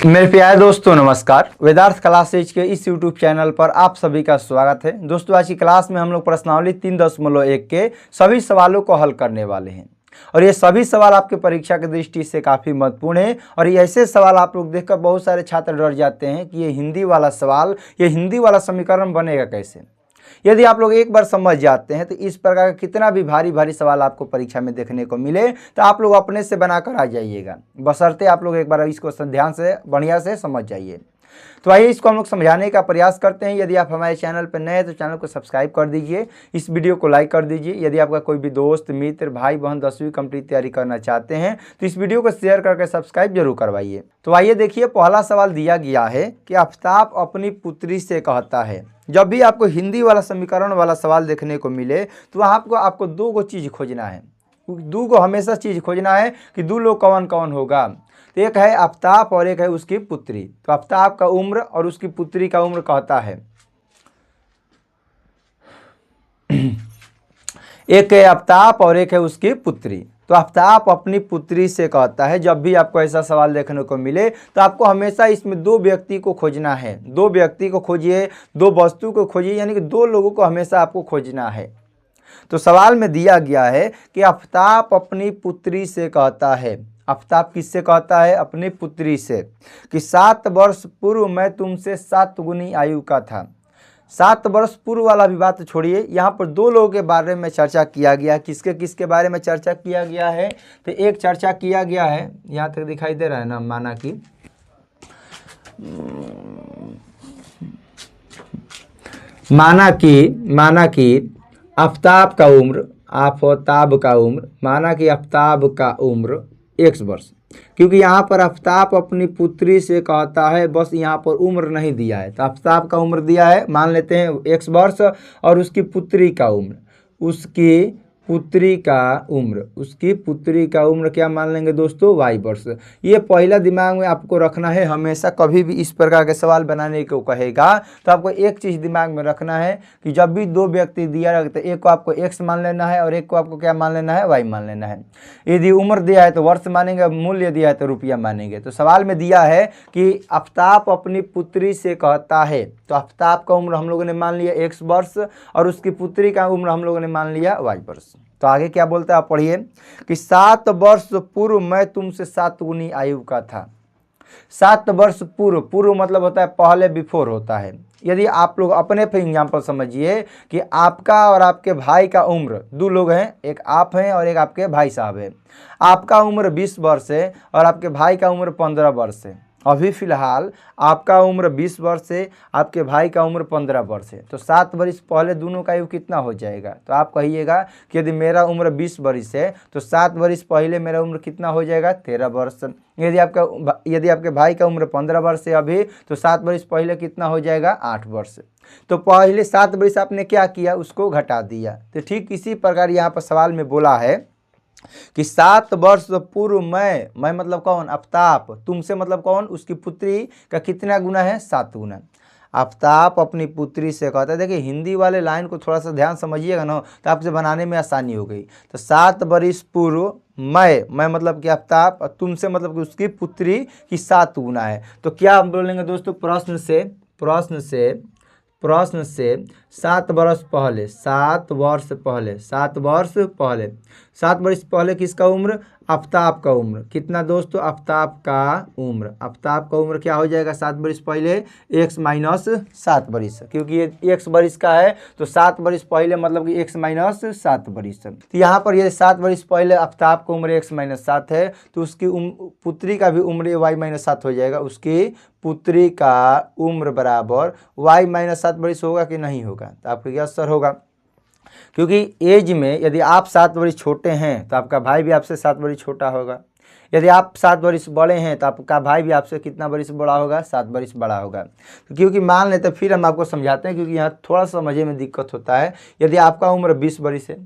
मेरे प्यारे दोस्तों नमस्कार। वेदार्थ क्लासेज के इस YouTube चैनल पर आप सभी का स्वागत है। दोस्तों आज की क्लास में हम लोग प्रश्नावली 3.1 के सभी सवालों को हल करने वाले हैं और ये सभी सवाल आपके परीक्षा की दृष्टि से काफ़ी महत्वपूर्ण है। और ये ऐसे सवाल आप लोग देखकर बहुत सारे छात्र डर जाते हैं कि ये हिंदी वाला सवाल, ये हिंदी वाला समीकरण बनेगा कैसे। यदि आप लोग एक बार समझ जाते हैं तो इस प्रकार का कितना भी भारी भारी सवाल आपको परीक्षा में देखने को मिले तो आप लोग अपने से बनाकर आ जाइएगा, बशर्ते आप लोग एक बार इसको ध्यान से बढ़िया से समझ जाइए। तो आइए इसको हम लोग समझाने का प्रयास करते हैं। यदि आप हमारे चैनल पर नए हैं तो चैनल को सब्सक्राइब कर दीजिए, इस वीडियो को लाइक कर दीजिए। यदि आपका कोई भी दोस्त मित्र भाई बहन 10वीं कंप्लीट तैयारी करना चाहते हैं तो इस वीडियो को शेयर करके सब्सक्राइब जरूर करवाइए। तो आइए देखिए, पहला सवाल दिया गया है कि आफताब अपनी पुत्री से कहता है। जब भी आपको हिंदी वाला समीकरण वाला सवाल देखने को मिले तो वहाँ आपको दो गो चीज़ खोजना है, दो गो हमेशा चीज़ खोजना है कि दो लोग कौन कौन होगा। तो एक है आफताब और एक है उसकी पुत्री। तो आफताब का उम्र और उसकी पुत्री का उम्र कहता है, एक है आफताब और एक है उसकी पुत्री। तो आफताब अपनी पुत्री से कहता है। जब भी आपको ऐसा सवाल देखने को मिले तो आपको हमेशा इसमें दो व्यक्ति को खोजना है, दो व्यक्ति को खोजिए, दो वस्तु को खोजिए, यानी कि दो लोगों को हमेशा आपको खोजना है। तो सवाल में दिया गया है कि आफताब अपनी पुत्री से कहता है। आफताब किससे कहता है? अपनी पुत्री से, कि 7 वर्ष पूर्व मैं तुमसे 7 गुनी आयु का था। 7 वर्ष पूर्व वाला भी बात छोड़िए, यहाँ पर दो लोगों के बारे में चर्चा किया गया। किसके किसके बारे में चर्चा किया गया है? तो एक चर्चा किया गया है, यहाँ तक दिखाई दे रहा है ना, माना कि आफताब का उम्र, माना कि आफताब का उम्र x वर्ष, क्योंकि यहाँ पर आफताब अपनी पुत्री से कहता है, बस यहाँ पर उम्र नहीं दिया है। तो आफताब का उम्र दिया है, मान लेते हैं x वर्ष, और उसकी पुत्री का उम्र, उसकी पुत्री का उम्र क्या मान लेंगे दोस्तों? y वर्ष। ये पहला दिमाग में आपको रखना है। हमेशा कभी भी इस प्रकार के सवाल बनाने को कहेगा तो आपको एक चीज़ दिमाग में रखना है कि जब भी दो व्यक्ति दिया रहता है, एक को आपको x मान लेना है और एक को आपको क्या मान लेना है? y मान लेना है। यदि उम्र दिया है तो वर्ष मानेंगे, मूल्य दिया है तो रुपया मानेंगे। तो सवाल में दिया है कि आफताब अपनी पुत्री से कहता है, तो आफताब का उम्र हम लोगों ने मान लिया x वर्ष और उसकी पुत्री का उम्र हम लोगों ने मान लिया y वर्ष। तो आगे क्या बोलता है आप पढ़िए, कि 7 वर्ष पूर्व मैं तुमसे 7 गुनी आयु का था। 7 वर्ष पूर्व मतलब होता है पहले, बिफोर होता है। यदि आप लोग अपने पे एग्जाम्पल समझिए कि आपका और आपके भाई का उम्र, दो लोग हैं, एक आप हैं और एक आपके भाई साहब हैं। आपका उम्र 20 वर्ष है और आपके भाई का उम्र 15 वर्ष है। अभी फ़िलहाल आपका उम्र 20 वर्ष है, आपके भाई का उम्र 15 वर्ष है। तो 7 वर्ष पहले दोनों का आयु कितना हो जाएगा? तो आप कहिएगा कि यदि मेरा उम्र 20 वर्ष है तो 7 वर्ष पहले मेरा उम्र कितना हो जाएगा? 13 वर्ष। यदि आपके भाई का उम्र 15 वर्ष है अभी, तो 7 वर्ष पहले कितना हो जाएगा? 8 वर्ष। तो पहले 7 वर्ष आपने क्या किया? उसको घटा दिया। तो ठीक इसी प्रकार यहाँ पर सवाल में बोला है कि 7 वर्ष पूर्व मैं मतलब कौन? आफताब। तुमसे मतलब कौन? उसकी पुत्री का कितना गुना है? 7 गुना। आफताब अपनी पुत्री से कहता है। देखिए हिंदी वाले लाइन को थोड़ा सा ध्यान समझिएगा ना, तो आपसे बनाने में आसानी हो गई। तो 7 वर्ष पूर्व मैं मतलब कि आफताब, और तुमसे मतलब कि उसकी पुत्री की 7 गुना है। तो क्या हम बोलेंगे दोस्तों? प्रश्न से 7 वर्ष पहले, 7 वर्ष पहले किसका उम्र? आफताब का उम्र। कितना दोस्तों? आफताब का उम्र क्या हो जाएगा? 7 वर्ष पहले x माइनस 7 वर्ष, क्योंकि ये x वर्ष का है तो 7 वर्ष पहले मतलब कि x माइनस 7 वर्ष। तो यहाँ पर ये 7 वर्ष पहले आफताब का उम्र x माइनस 7 है, तो उसकी पुत्री का भी उम्र y माइनस 7 हो जाएगा। उसकी पुत्री का उम्र बराबर y माइनस 7 वर्ष होगा कि नहीं होगा? तो आपका क्या आंसर होगा? क्योंकि एज में यदि आप 7 वर्ष छोटे हैं तो आपका भाई भी आपसे 7 वर्ष छोटा होगा। यदि आप 7 वर्ष बड़े हैं तो आपका भाई भी आपसे कितना वर्ष बड़ा होगा? 7 वर्ष बड़ा होगा। क्योंकि मान लेते, फिर हम आपको समझाते हैं, क्योंकि यहाँ थोड़ा सा समझने में दिक्कत होता है। यदि आपका उम्र 20 वर्ष है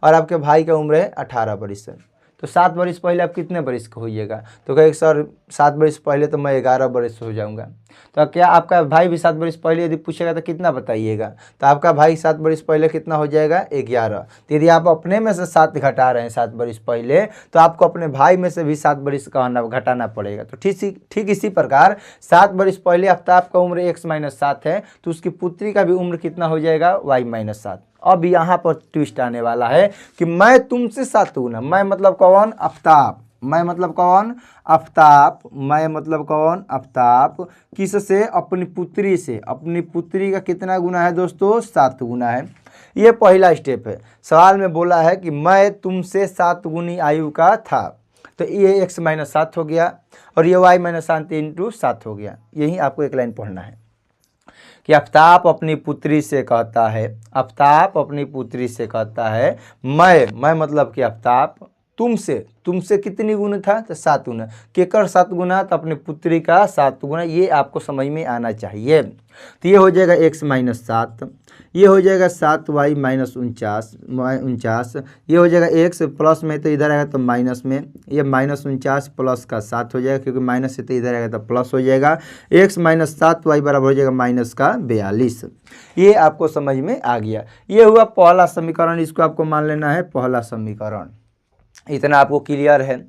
और आपके भाई का उम्र है 18 वर्ष है, तो 7 वर्ष पहले आप कितने वर्ष का होइएगा? तो कहे सर 7 वर्ष पहले तो मैं 11 वर्ष हो जाऊँगा। तो क्या आपका भाई भी 7 वर्ष पहले यदि पूछेगा तो कितना बताइएगा? तो आपका भाई 7 वर्ष पहले कितना हो जाएगा? 11। तो यदि आप अपने में से 7 घटा रहे हैं 7 वर्ष पहले, तो आपको अपने भाई में से भी 7 वर्ष का घटाना पड़ेगा। तो ठीक इसी प्रकार 7 वर्ष पहले आफ्ताब का उम्र x-7 है, तो उसकी पुत्री का भी उम्र कितना हो जाएगा? y-7। अब यहाँ पर ट्विस्ट आने वाला है कि मैं तुमसे 7 गुना, मैं मतलब कौन? आफ्ताब। मैं मतलब कौन? आफ्ताब। मैं मतलब कौन? आफ्ताब। किससे? अपनी पुत्री से। अपनी पुत्री का कितना गुना है दोस्तों? 7 गुना है। ये पहला स्टेप है। सवाल में बोला है कि मैं तुमसे 7 गुनी आयु का था, तो ये x-7 हो गया और ये y-7 इंटू 7 हो गया। यही आपको एक लाइन पढ़ना है कि आफ्ताब अपनी पुत्री से कहता है, आफ्ताब अपनी पुत्री से कहता है मैं मतलब कि आफ्ताब तुमसे कितनी गुना था? तो 7 गुना। केकर 7 गुना? तो अपनी पुत्री का 7 गुना। ये आपको समझ में आना चाहिए। तो ये हो जाएगा x-7, ये हो जाएगा 7y-49, ये हो जाएगा x प्लस में तो इधर आएगा तो माइनस में, ये -49 प्लस का 7 हो जाएगा, क्योंकि माइनस से तो इधर आएगा तो प्लस हो जाएगा। x-7y बराबर हो जाएगा -42। ये आपको समझ में आ गया। ये हुआ पहला समीकरण, इसको आपको मान लेना है पहला समीकरण। इतना आपको क्लियर है।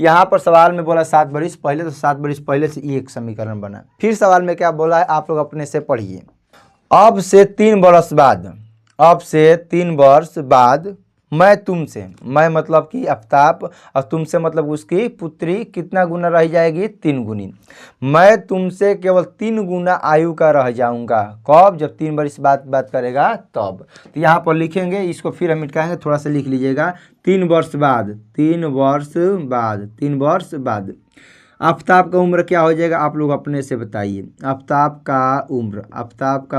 यहाँ पर सवाल में बोला 7 वर्ष पहले, तो 7 वर्ष पहले से ये एक समीकरण बना। फिर सवाल में क्या बोला है आप लोग अपने से पढ़िए। अब से 3 वर्ष बाद, अब से 3 वर्ष बाद मैं तुमसे, मैं मतलब कि आफ्ताब और तुमसे मतलब उसकी पुत्री कितना गुना रह जाएगी? 3 गुनी। मैं तुमसे केवल 3 गुना आयु का रह जाऊंगा। कब? जब 3 वर्ष बाद बात करेगा तब। तो यहाँ पर लिखेंगे, इसको फिर हम मिटाएंगे, थोड़ा सा लिख लीजिएगा। 3 वर्ष बाद, 3 वर्ष बाद, 3 वर्ष बाद आफ्ताब का उम्र क्या हो जाएगा? आप लोग अपने से बताइए। आफ्ताब का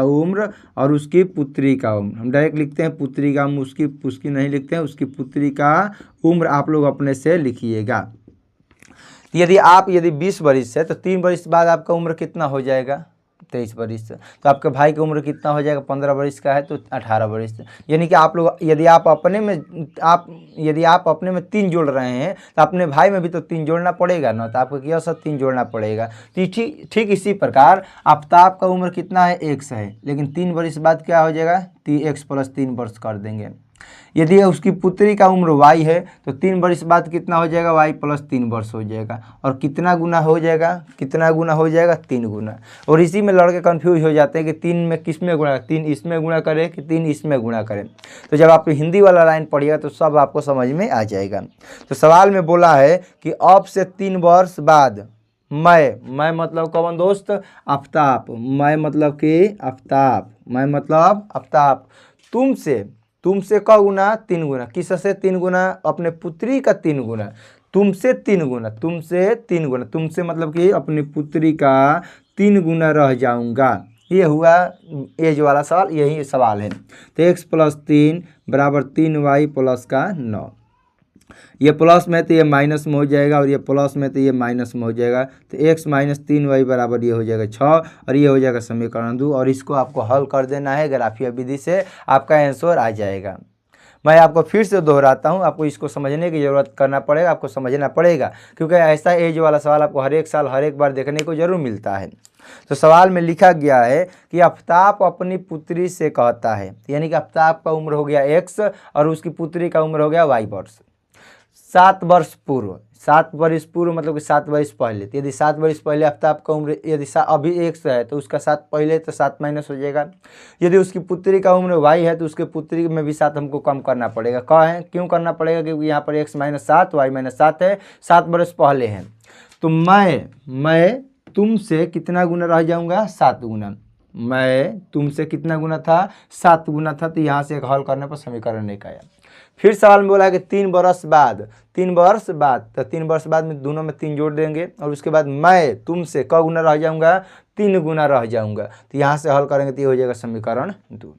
उम्र और उसकी पुत्री का उम्र, हम डायरेक्ट लिखते हैं पुत्री का उम्र, उसकी नहीं लिखते हैं, उसकी पुत्री का उम्र आप लोग अपने से लिखिएगा। यदि 20 वर्ष है तो 3 वर्ष बाद आपका उम्र कितना हो जाएगा? 23 वर्ष। तो आपके भाई की उम्र कितना हो जाएगा? 15 वर्ष का है तो 18 वर्ष। यानी कि आप लोग यदि आप अपने में 3 जोड़ रहे हैं तो अपने भाई में भी तो 3 जोड़ना पड़ेगा ना, तो आपको क्या सब 3 जोड़ना पड़ेगा। तो ठीक इसी प्रकार आफ्ताब का उम्र कितना है? x है, लेकिन 3 वर्ष बाद क्या हो जाएगा? x + 3 वर्ष कर देंगे। यदि उसकी पुत्री का उम्र y है तो 3 वर्ष बाद कितना हो जाएगा? y + 3 वर्ष हो जाएगा। और कितना गुना हो जाएगा? कितना गुना हो जाएगा? 3 गुना। और इसी में लड़के कंफ्यूज हो जाते हैं कि 3 में किस में गुणा, 3 इसमें गुणा करें कि 3 इसमें गुणा करें। तो जब आप हिंदी वाला लाइन पढ़िएगा तो सब आपको समझ में आ जाएगा। तो सवाल में बोला है कि अब से 3 वर्ष बाद मैं मतलब कौन दोस्त? आफ्ताब। मैं मतलब कि आफ्ताब, मैं मतलब आफ्ताब तुमसे क गुना? 3 गुना। किससे 3 गुना? अपने पुत्री का 3 गुना। तुमसे 3 गुना, तुमसे 3 गुना, तुमसे मतलब कि अपनी पुत्री का 3 गुना रह जाऊंगा। ये हुआ एज वाला सवाल, यही सवाल है। तो x + 3 बराबर 3y + 9। ये प्लस में तो ये माइनस में हो जाएगा और ये प्लस में तो ये माइनस में हो जाएगा। तो x - 3y बराबर ये हो जाएगा 6 और ये हो जाएगा समीकरण 2। और इसको आपको हल कर देना है ग्राफीय विधि से, आपका आंसर आ जाएगा। मैं आपको फिर से दोहराता हूँ, आपको इसको समझने की ज़रूरत करना पड़ेगा, आपको समझना पड़ेगा, क्योंकि ऐसा एज वाला सवाल आपको हर एक साल हर एक बार देखने को जरूर मिलता है। तो सवाल में लिखा गया है कि आफ्ताब अपनी पुत्री से कहता है, यानी कि आफ्ताब का उम्र हो गया x और उसकी पुत्री का उम्र हो गया y वर्ष। 7 वर्ष पूर्व, 7 वर्ष पूर्व मतलब कि 7 वर्ष पहले। तो यदि 7 वर्ष पहले आफ्ताब का उम्र यदि अभी x है तो उसका 7 पहले तो 7 माइनस हो जाएगा। यदि उसकी पुत्री का उम्र y है तो उसके पुत्री में भी 7 हमको कम करना पड़ेगा। क्यों करना पड़ेगा? क्योंकि यहाँ पर x - 7 y - 7 है, 7 वर्ष पहले है। तो मैं तुमसे कितना गुना रह जाऊँगा? 7 गुना। मैं तुमसे कितना गुना था? 7 गुना था। तो यहाँ से एक हल करने पर समीकरण नहीं आया। फिर सवाल में बोला है कि 3 वर्ष बाद, 3 वर्ष बाद, तो 3 वर्ष बाद में दोनों में 3 जोड़ देंगे और उसके बाद मैं तुमसे क गुना रह जाऊंगा? 3 गुना रह जाऊंगा। तो यहाँ से हल करेंगे तो ये हो जाएगा समीकरण 2।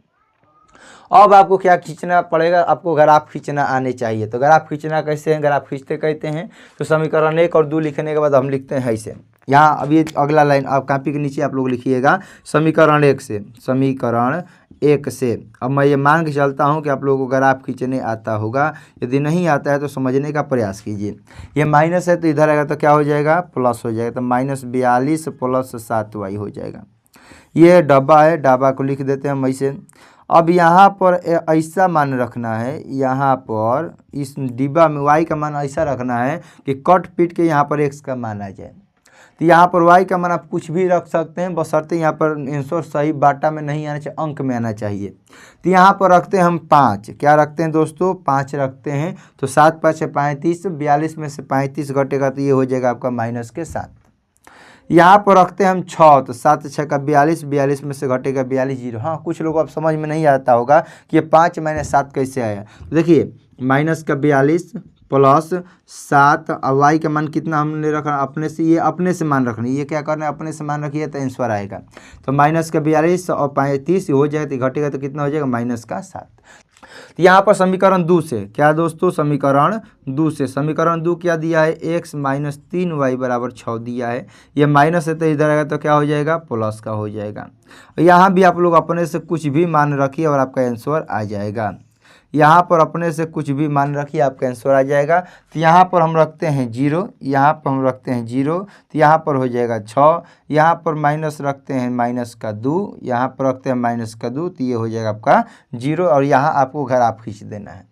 अब आपको क्या खींचना पड़ेगा? आपको ग्राफ खींचना आने चाहिए। तो ग्राफ खींचना कैसे है? ग्राफ खींचते कहते हैं तो समीकरण 1 और 2 लिखने के बाद हम लिखते हैं ऐसे यहाँ अब ये अगला लाइन आप कॉपी के नीचे आप लोग लिखिएगा समीकरण 1 से, समीकरण 1 से। अब मैं ये मान के चलता हूँ कि आप लोगों को ग्राफ खींचने आता होगा, यदि नहीं आता है तो समझने का प्रयास कीजिए। ये माइनस है तो इधर आएगा तो क्या हो जाएगा, प्लस हो जाएगा, तो -42 + 7y हो जाएगा। ये डब्बा है, डब्बा को लिख देते हैं हम ऐसे। अब यहाँ पर ऐसा मान रखना है, यहाँ पर इस डिब्बा में y का मान ऐसा रखना है कि कट पीट के यहाँ पर x का मान आ जाए। तो यहाँ पर y का मान आप कुछ भी रख सकते हैं, बशर्ते यहाँ पर आंसर सही बाटा में नहीं आना चाहिए, अंक में आना चाहिए। तो यहाँ पर रखते हैं हम 5, क्या रखते हैं दोस्तों, 5 रखते हैं। तो 7 × 5 = 35, 42 में से 35 घटेगा तो ये हो जाएगा आपका -7। यहाँ पर रखते हैं हम 6, तो 7 × 6 = 42, 42 में से घटेगा 42, 0। हाँ, कुछ लोगों को अब समझ में नहीं आता होगा कि ये 5 - 7 कैसे आया। तो देखिए -42 + 7, अब y का मान कितना हमने रखा अपने से, ये अपने से मान रखना, ये क्या करना है, अपने से मान रखिए तो आंसर आएगा। तो -42 और 35 हो जाएगा तो घटेगा तो कितना हो जाएगा, -7। तो यहाँ पर समीकरण 2 से क्या दोस्तों, समीकरण 2 से, समीकरण 2 क्या दिया है, x - 3y = 6 दिया है। ये माइनस है तो इधर आएगा तो क्या हो जाएगा, प्लस का हो जाएगा। यहाँ भी आप लोग अपने से कुछ भी मान रखिए और आपका आंसर आ जाएगा। यहाँ पर अपने से कुछ भी मान रखिए, आपका आंसर आ जाएगा। तो यहाँ पर हम रखते हैं 0, यहाँ पर हम रखते हैं 0, तो यहाँ पर हो जाएगा 6, यहाँ पर माइनस रखते हैं -2, यहाँ पर रखते हैं -2, तो ये हो जाएगा आपका 0। और यहाँ आपको ग्राफ खींच देना है।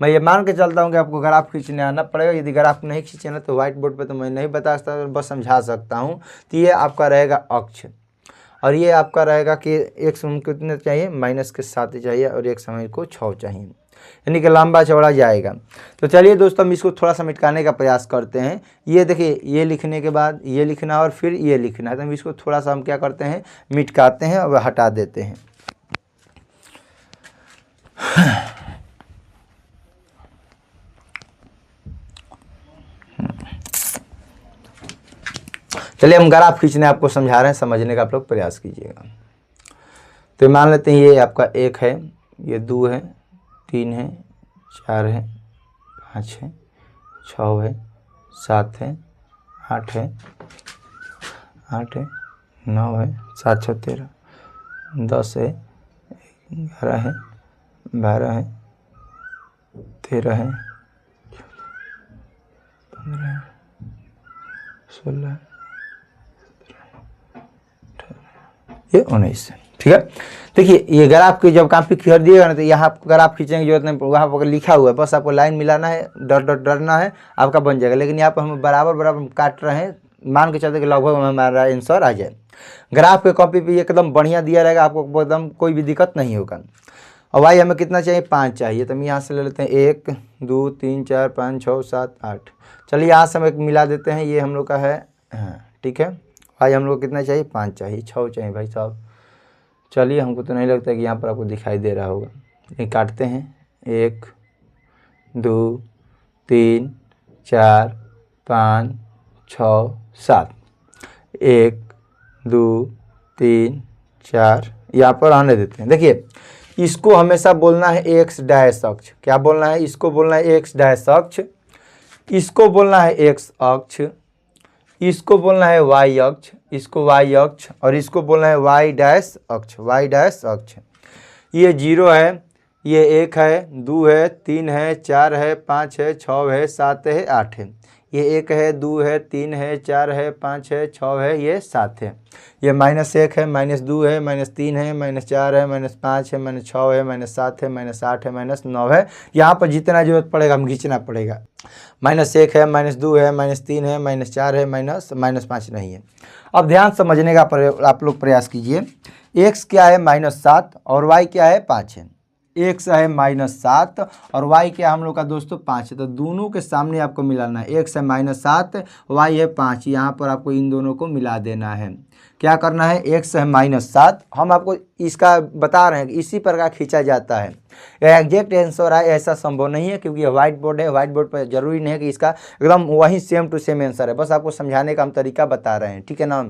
मैं ये मान के चलता हूँ कि आपको ग्राफ खींचने आना पड़ेगा। यदि ग्राफ नहीं खींचे ना तो व्हाइट बोर्ड पर तो मैं नहीं बता सकता, बस समझा सकता हूँ। तो ये आपका रहेगा अक्ष, और ये आपका रहेगा कि x हमको कितने चाहिए, -7 चाहिए, और x हमको 6 चाहिए, यानी कि लंबा चौड़ा जाएगा। तो चलिए दोस्तों, हम इसको थोड़ा सा मिटाने का प्रयास करते हैं। ये देखिए, ये लिखने के बाद ये लिखना और फिर ये लिखना है, तो हम इसको थोड़ा सा हम क्या करते हैं, मिटाते हैं और हटा देते हैं। चलिए हम ग्राफ खींचने आपको समझा रहे हैं, समझने का आप लोग प्रयास कीजिएगा। तो मान लेते हैं ये आपका 1 है, ये 2 है, 3 है, 4 है, 5 है, 6 है, 7 है, 8 है, 9 है, 7 × 6 = 13, 10 है, 11 है, 12 है, 13 है, 15 है, 16 है, ये 19 है। ठीक है, देखिए ये ग्राफ की जब कॉपी कर दिएगा ना तो यहाँ आपको ग्राफ खींचने की जरूरत नहीं, वहाँ पर लिखा हुआ है, बस आपको लाइन मिलाना है, डॉट डॉट डरना है, आपका बन जाएगा। लेकिन यहाँ पर हम बराबर बराबर काट रहे हैं, मान के चलते कि लगभग हमारा आंसर आ जाए। ग्राफ के कॉपी पे एकदम बढ़िया दिया रहेगा, आपको एकदम कोई भी दिक्कत नहीं होगा। और भाई हमें कितना चाहिए, 5 चाहिए, तो हम यहाँ से ले लेते हैं 1 2 3 4 5 6 7 8। चलिए यहाँ से हम मिला देते हैं, ये हम लोग का है। हाँ ठीक है भाई, हम लोग कितना चाहिए, 5 चाहिए, 6 चाहिए भाई साहब। चलिए, हमको तो नहीं लगता कि यहाँ पर आपको दिखाई दे रहा होगा, ये काटते हैं 1 2 3 4 5 6 7, 1 2 3 4 यहाँ पर आने देते हैं। देखिए इसको हमेशा बोलना है x डैश अक्ष, क्या बोलना है, इसको बोलना है x डैश अक्ष, इसको बोलना है x अक्ष, इसको बोलना है y अक्ष, इसको y अक्ष, और इसको बोलना है y डैश अक्ष, y डैश अक्ष। ये 0 है, ये 1 है, 2 है, 3 है, 4 है, 5 है, 6 है, 7 है, 8 है। ये 1 है, 2 है, 3 है, 4 है, 5 है, 6 है, ये 7 है। ये -1 है, -2 है, -3 है, -4 है, -5 है, -6 है, -7 है, -8 है, -9 है। यहाँ पर जितना जरूरत पड़ेगा हम खींचना पड़ेगा। -1 है, -2 है, -3 है, -4 है, -5 नहीं है। अब ध्यान समझने का आप लोग प्रयास कीजिए। x क्या है, -7, और y क्या है, 5 है। x है -7 और y क्या हम लोग का दोस्तों 5 है, तो दोनों के सामने आपको मिलाना है। x है -7, y है 5, यहाँ पर आपको इन दोनों को मिला देना है। क्या करना है, x है -7, हम आपको इसका बता रहे हैं कि इसी प्रकार खींचा जाता है। एग्जैक्ट आंसर है ऐसा संभव नहीं है, क्योंकि ये व्हाइट बोर्ड है, व्हाइट बोर्ड पर जरूरी नहीं है कि इसका एकदम वही सेम टू सेम आंसर है, बस आपको समझाने का हम तरीका बता रहे हैं। ठीक है ना,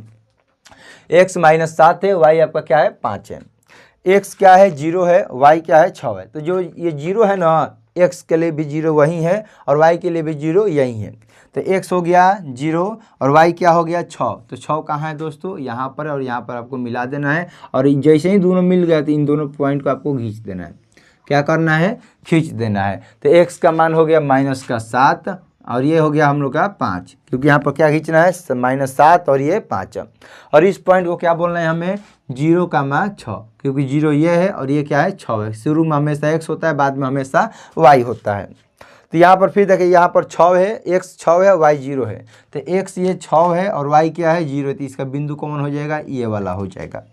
x -7 है, y आपका क्या है, 5 है। x क्या है, 0 है, y क्या है, 6 है। तो जो ये 0 है ना, x के लिए भी 0 वही है और y के लिए भी 0 यही है। तो x हो गया 0 और y क्या हो गया 6। तो 6 कहाँ है दोस्तों, यहाँ पर, और यहाँ पर आपको मिला देना है। और जैसे ही दोनों मिल गया तो इन दोनों पॉइंट को आपको खींच देना है। क्या करना है, खींच देना है। तो x का मान हो गया -7 और ये हो गया हम लोग का 5, क्योंकि यहाँ पर क्या खींचना है -7 और ये 5। और इस पॉइंट को क्या बोलना है हमें, 0,6, क्योंकि 0 ये है और ये क्या है 6 है। शुरू में हमेशा x होता है, बाद में हमेशा y होता है। तो यहाँ पर फिर देखिए यहाँ पर 6 है, x 6 है, y 0 है। तो x ये 6 है और y क्या है 0 है, तो इसका बिंदु कौन हो जाएगा, ये वाला हो जाएगा।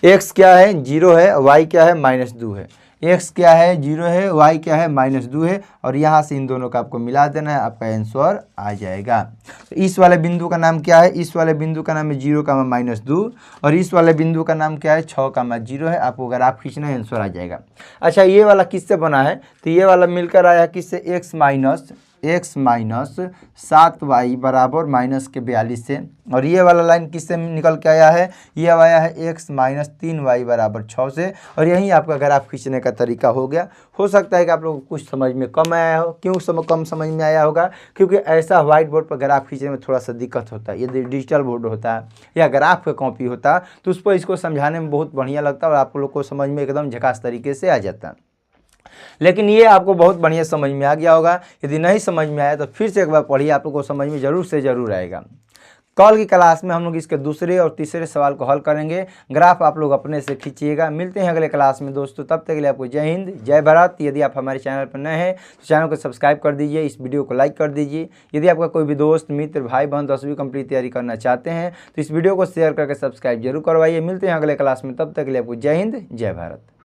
x क्या है 0 है, y क्या है -2 है। x क्या है 0 है, y क्या है -2 है, और यहाँ से इन दोनों का आपको मिला देना है, आपका आंसर आ जाएगा। तो इस वाले बिंदु का नाम क्या है, इस वाले बिंदु का नाम है 0,-2 और इस वाले बिंदु का नाम क्या है 6,0 है। आपको अगर आप खींचना है आंसर आ जाएगा। अच्छा, ये वाला किससे बना है, तो ये वाला मिलकर आया किससे, x - 7y बराबर -42 से। और ये वाला लाइन किससे निकल के आया है, ये आया है x - 3y बराबर 6 से। और यही आपका ग्राफ खींचने का तरीका हो गया। हो सकता है कि आप लोगों को कुछ समझ में कम आया हो। क्यों कम समझ में आया होगा, क्योंकि ऐसा व्हाइट बोर्ड पर ग्राफ खींचने में थोड़ा सा दिक्कत होता है। यदि डिजिटल बोर्ड होता है या ग्राफ का कॉपी होता तो उस पर इसको समझाने में बहुत बढ़िया लगता है और आप लोग को समझ में एकदम झकास तरीके से आ जाता है। लेकिन ये आपको बहुत बढ़िया समझ में आ गया होगा। यदि नहीं समझ में आया तो फिर से एक बार पढ़िए, आप लोग को समझ में ज़रूर से ज़रूर आएगा। कल की क्लास में हम लोग इसके दूसरे और तीसरे सवाल को हल करेंगे। ग्राफ आप लोग अपने से खींचिएगा। मिलते हैं अगले क्लास में दोस्तों, तब तक के लिए आपको जय हिंद जय भारत। यदि आप हमारे चैनल पर नए हैं तो चैनल को सब्सक्राइब कर दीजिए, इस वीडियो को लाइक कर दीजिए। यदि आपका कोई भी दोस्त मित्र भाई बहन 10वीं कंप्लीट तैयारी करना चाहते हैं तो इस वीडियो को शेयर करके सब्सक्राइब जरूर करवाइए। मिलते हैं अगले क्लास में, तब तक के लिए आपको जय हिंद जय भारत।